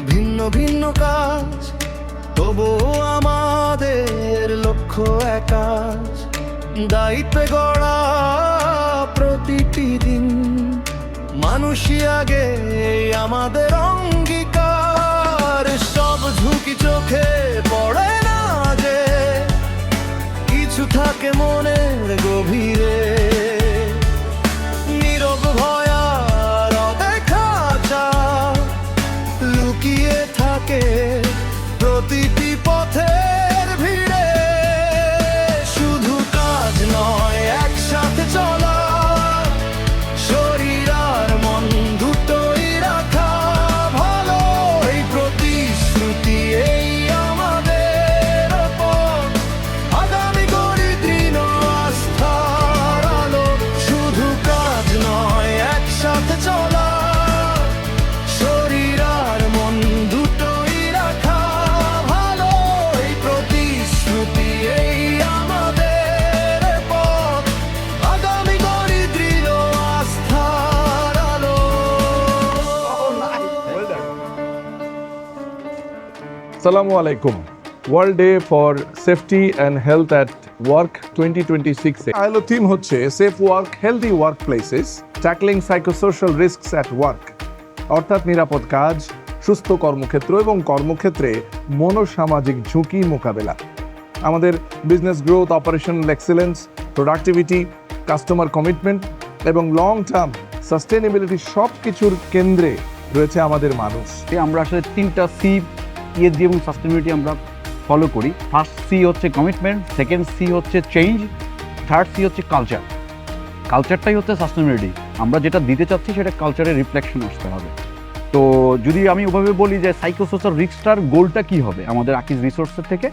ভিন্ন ভিন্ন কাজ, তবুও আমাদের লক্ষ্য একাজ। দায়িত্বে গড়া প্রতিটি দিন, মানুষই আগে আমাদের অঙ্গীকার। সব ঝুঁকি চোখে পড়ে না যে, কিছু থাকে মনের গভীরে। নীরব ভয় আর অদেখা চাপ লুকিয়ে থাকে প্রতিটি পথের ভিড়ে। শুধু কাজ নয়, একসাথে চলা, শরীর আর মন দুটোই রাখা ভালো। এই প্রতিশ্রুতি, এই আমাদের পথ, আগামী গড়ি দৃঢ় আস্থার আলো। শুধু কাজ নয়, একসাথে চলা, শরীর আর মন দুটোই রাখা ভালো। এই প্রতিশ্রুতি, এই আমাদের পথ, আগামী গড়ি দৃঢ় আস্থার আলো। Assalamu alaikum. World Day for Safety and Health at Work 2026 আইলো থিম হচ্ছে safe work, healthy work places, tackling psychosocial risks at work. অর্থাৎ নিরাপদ কাজ, সুস্থ কর্মক্ষেত্র এবং কর্মক্ষেত্রে মনোসামাজিক ঝুঁকি মোকাবেলা। আমাদের business growth, operational excellence, productivity, customer commitment এবং লং টার্ম সাস্টেনেবিলিটি সব কিছুর কেন্দ্রে রয়েছে আমাদের মানুষ। আমরা আসলে 3টা সি, ইএসজি এবং সাস্টেনেবিলিটি আমরা ফলো করি। ফার্স্ট সি হচ্ছে কমিটমেন্ট, সেকেন্ড সি হচ্ছে চেঞ্জ, থার্ড সি হচ্ছে কালচার। কালচারটাই হচ্ছে সাস্টেনেবিলিটি। আমরা যেটা দিতে চাচ্ছি সেটা কালচারের রিফ্লেকশন আসতে হবে। তো যদি আমি ওভাবে বলি যে সাইকোসোশ্যাল রিস্কটার গোলটা কী হবে আমাদের আকিজ রিসোর্সের থেকে,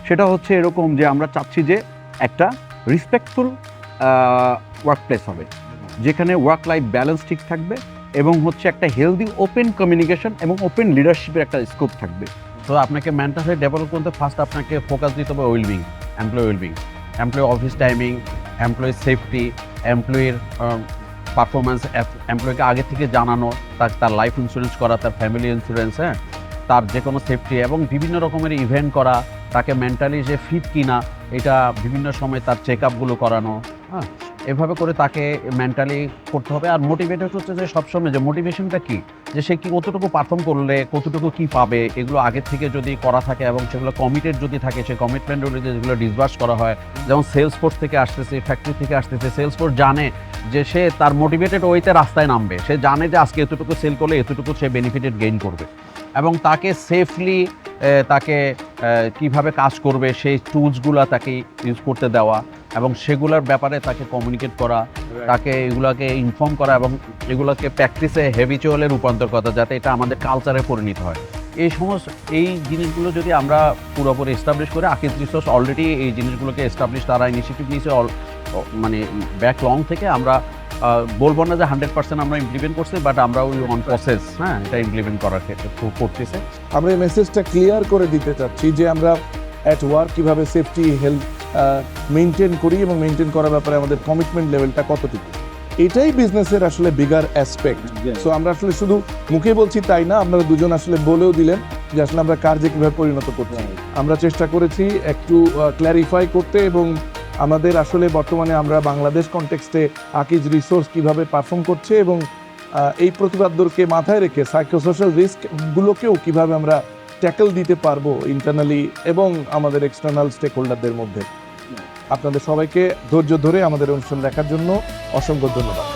সেটা হচ্ছে এরকম যে আমরা চাচ্ছি যে একটা রেসপেক্টফুল ওয়ার্ক প্লেস হবে, যেখানে ওয়ার্ক লাইফ ব্যালেন্স ঠিক থাকবে এবং হচ্ছে একটা হেলদি ওপেন কমিউনিকেশন এবং ওপেন লিডারশিপের একটা স্কোপ থাকবে। তো আপনাকে মেন্টাল হেলথ ডেভেলপ করতে ফার্স্ট আপনাকে ফোকাস দিতে হবে wellbeing, employee wellbeing, employee office timing, employee safety, এমপ্লয়ির পারফরমেন্স, এমপ্লয়িকে আগে থেকে জানানো, তার লাইফ ইন্স্যুরেন্স করা, তার ফ্যামিলি ইন্স্যুরেন্স, হ্যাঁ, তার যে কোনো সেফটি এবং বিভিন্ন রকমের ইভেন্ট করা, তাকে মেন্টালি যে ফিট কিনা এটা বিভিন্ন সময় তার চেক আপগুলো করানো, হ্যাঁ, এভাবে করে তাকে মেন্টালি করতে হবে। আর মোটিভেটেড হচ্ছে যে সবসময় যে মোটিভেশনটা কী, যে সে কি কতটুকু পারফর্ম করলে কতটুকু কী পাবে, এগুলো আগে থেকে যদি করা থাকে এবং সেগুলো কমিটেড যদি থাকে, সে কমিটমেন্ট যদি যেগুলো ডিসবার্স করা হয়, যেমন সেলস ফোর্স থেকে আসতেছে, ফ্যাক্টরি থেকে আসতেছে, সেলস ফোর্স জানে যে সে তার মোটিভেটেড ওইতে রাস্তায় নামবে, সে জানে যে আজকে এতটুকু সেল করলে এতটুকু সে বেনিফিটেড গেইন করবে এবং তাকে সেফলি তাকে কিভাবে কাজ করবে সেই টুলসগুলো তাকে ইউজ করতে দেওয়া এবং সেগুলোর ব্যাপারে তাকে কমিউনিকেট করা, তাকে এগুলোকে ইনফর্ম করা এবং এগুলোকে প্র্যাকটিসে হ্যাবিচুয়ালে রূপান্তর করা, যাতে এটা আমাদের কালচারে পরিণত হয়। এই জিনিসগুলো যদি আমরা পুরোপুরি এস্টাবলিশ করে, আকিজ রিসোর্স অলরেডি এই জিনিসগুলোকে এস্টাবলিশ, তারা ইনিশিয়েটিভ নিয়েছে মানে ব্যাক লং থেকে। আমরা বলবো না যে 100% আমরা ইমপ্লিমেন্ট করছি, বাট আমরা ওই অন প্রসেস, হ্যাঁ, এটা ইমপ্লিমেন্ট করার ক্ষেত্রে করতেছে। আমরা এই মেসেজটা ক্লিয়ার করে দিতে চাচ্ছি যে আমরা অ্যাট ওয়ার্ক কীভাবে সেফটি হেলথ মেনটেন করি এবং মেনটেন করার ব্যাপারে আমাদের কমিটমেন্ট লেভেলটা কতটুকু, এটাই বিজনেসের আসলে বিগার অ্যাসপেক্ট। সো আমরা আসলে শুধু মুখে বলছি তাই না, আপনারা দুজন আসলে বলেও দিলেন যে আসলে আমরা কার্যে কীভাবে পরিণত করছি। আমরা চেষ্টা করেছি একটু ক্ল্যারিফাই করতে এবং আমাদের আসলে বর্তমানে আমরা বাংলাদেশ কনটেক্সটে আকিজ রিসোর্স কিভাবে পারফর্ম করছে এবং এই প্রতিপাদ্যকে মাথায় রেখে সাইকোসোশ্যাল রিস্কগুলোকেও কিভাবে আমরা ট্যাকল দিতে পারবো ইন্টারনালি এবং আমাদের এক্সটার্নাল স্টেক হোল্ডারদের মধ্যে। আপনাদের সবাইকে ধৈর্য ধরে আমাদের অনুষ্ঠান দেখার জন্য অসংখ্য ধন্যবাদ।